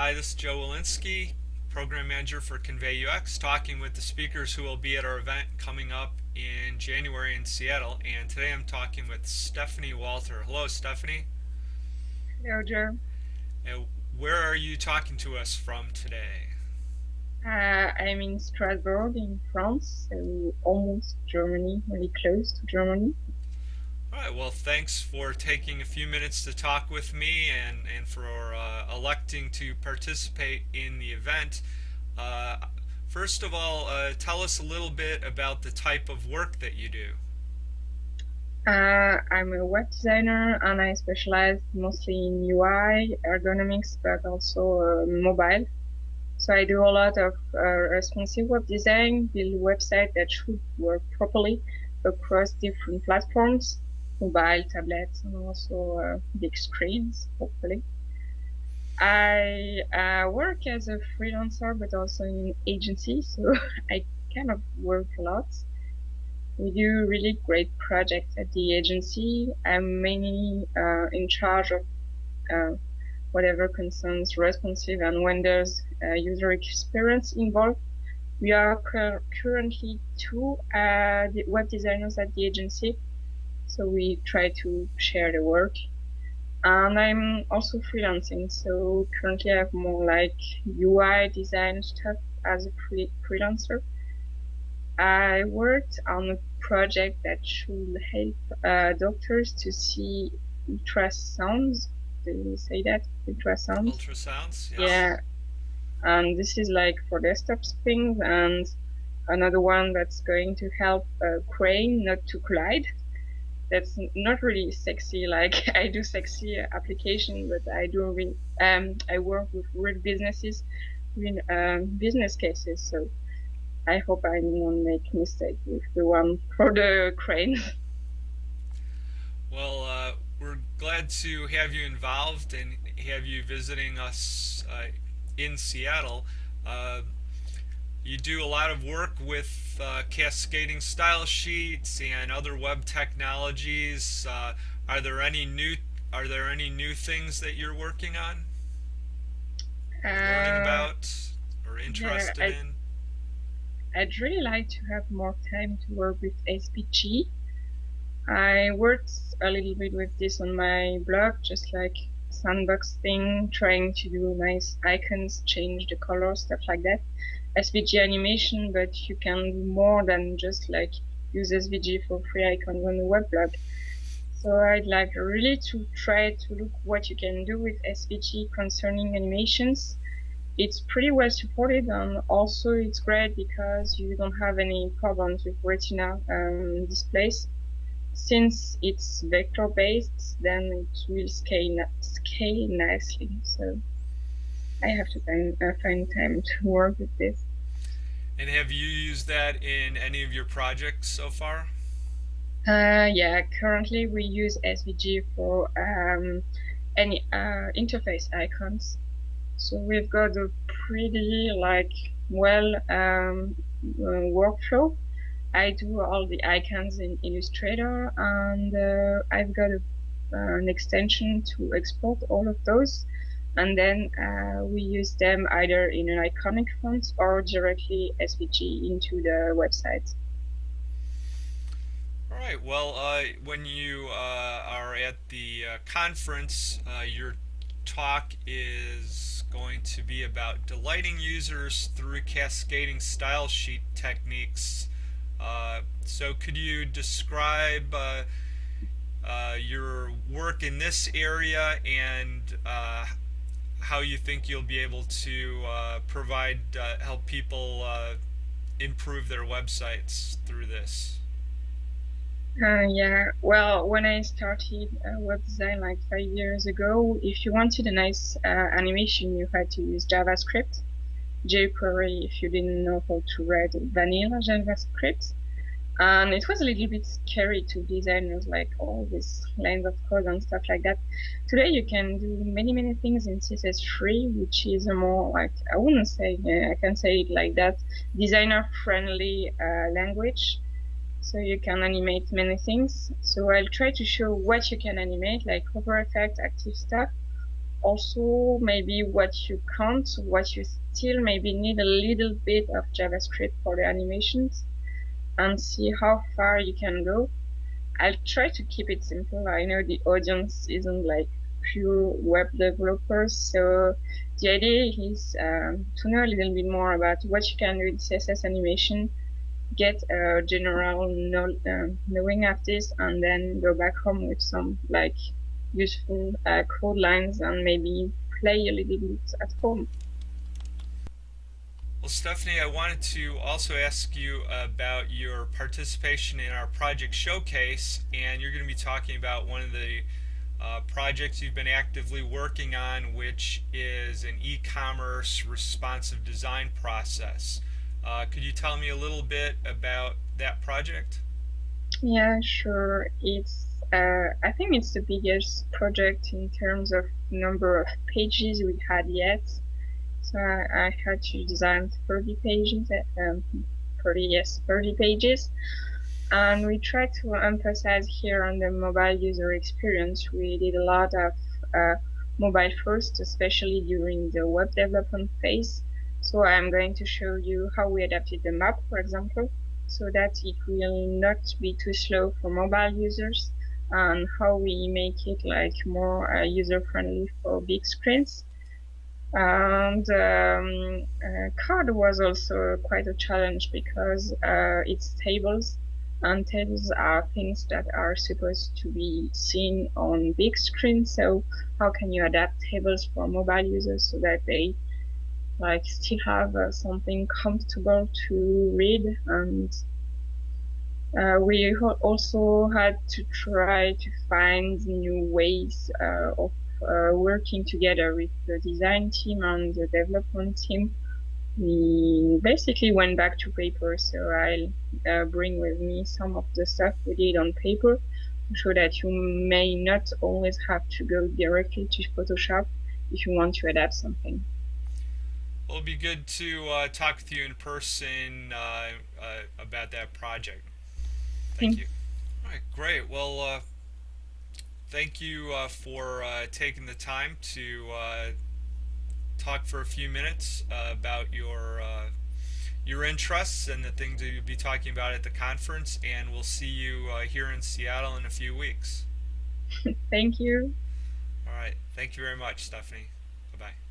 Hi, this is Joe Walensky, Program Manager for ConveyUX, talking with the speakers who will be at our event coming up in January in Seattle. And today I'm talking with Stephanie Walter. Hello, Stephanie. Hello, Joe. Uh, where are you talking to us from today? I'm in Strasbourg in France, so almost Germany, really close to Germany. All right, well, thanks for taking a few minutes to talk with me and for electing to participate in the event. Uh, First of all, tell us a little bit about the type of work that you do. I'm a web designer and I specialize mostly in UI, ergonomics, but also mobile. So I do a lot of responsive web design, build websites that should work properly across different platforms, mobile, tablets, and also big screens, hopefully. I work as a freelancer, but also in agency, so I kind of work a lot. We do really great projects at the agency. I'm mainly in charge of uh, whatever concerns responsive and when there's user experience involved. We are currently two web designers at the agency, so we try to share the work. And I'm also freelancing, so currently I have more like UI design stuff as a freelancer. I worked on a project that should help doctors to see ultrasounds. Do you say that? Ultrasounds? Ultrasounds, yes. Yeah. And this is like for desktop things, and another one that's going to help a crane not to collide. That's not really sexy. Like I do sexy application, but I work with real businesses, real business cases. So I hope I won't make mistake with the one for the crane. Well, we're glad to have you involved and have you visiting us in Seattle. Uh, you do a lot of work with cascading style sheets and other web technologies. Are there any new Are there any new things that you're working on, or learning Uh, about, or yeah, interested in? I'd really like to have more time to work with SVG. I worked a little bit with this on my blog, just like sandbox thing, trying to do nice icons, change the color, stuff like that. SVG animation, but you can do more than just like use SVG for free icons on the web blog. So I'd like really to try to look what you can do with SVG concerning animations. It's pretty well supported, and also it's great because you don't have any problems with Retina displays. Since it's vector based, then it will scale nicely. So I have to find time to work with this. And have you used that in any of your projects so far? Yeah, currently we use SVG for any interface icons. So we've got a pretty like well workflow. I do all the icons in Illustrator, and I've got an extension to export all of those. And then we use them either in an iconic font or directly SVG into the website. All right. Well, when you are at the conference, your talk is going to be about delighting users through cascading style sheet techniques. So, could you describe your work in this area and how you think you'll be able to help people improve their websites through this? Yeah, well, when I started web design like 5 years ago, if you wanted a nice animation, you had to use JavaScript, jQuery if you didn't know how to write vanilla JavaScript. And it was a little bit scary to designers, like all these lines of code and stuff like that. Today you can do many, many things in CSS3, which is a more like, I wouldn't say, I can say it like that, designer-friendly language. So you can animate many things. So I'll try to show what you can animate, like hover effect, active stuff. also maybe what you can't, what you still maybe need a little bit of JavaScript for the animations, and see how far you can go. I'll try to keep it simple. I know the audience isn't like pure web developers, so the idea is to know a little bit more about what you can do in CSS animation, get a general knowing of this, and then go back home with some like useful code lines and maybe play a little bit at home. Well, Stephanie, I wanted to also ask you about your participation in our project showcase, and you're going to be talking about one of the projects you've been actively working on, which is an e-commerce responsive design process. Could you tell me a little bit about that project? Yeah, sure. It's I think it's the biggest project in terms of number of pages we had yet. So I had to design 30 pages, 30 pages. And we tried to emphasize here on the mobile user experience. We did a lot of mobile first, especially during the web development phase. So I'm going to show you how we adapted the map, for example, so that it will not be too slow for mobile users, and how we make it like more user-friendly for big screens. And code was also quite a challenge because it's tables, and tables are things that are supposed to be seen on big screens. So how can you adapt tables for mobile users so that they like still have something comfortable to read? And we also had to try to find new ways of working together with the design team and the development team. We basically went back to paper, so I'll bring with me some of the stuff we did on paper, so that you may not always have to go directly to Photoshop if you want to adapt something. Well, it'll be good to talk with you in person about that project. Thank Thank you. All right, great. Well, thank you for taking the time to talk for a few minutes about your interests and the things that you'll be talking about at the conference. And we'll see you here in Seattle in a few weeks. Thank you. All right. Thank you very much, Stephanie. Bye bye.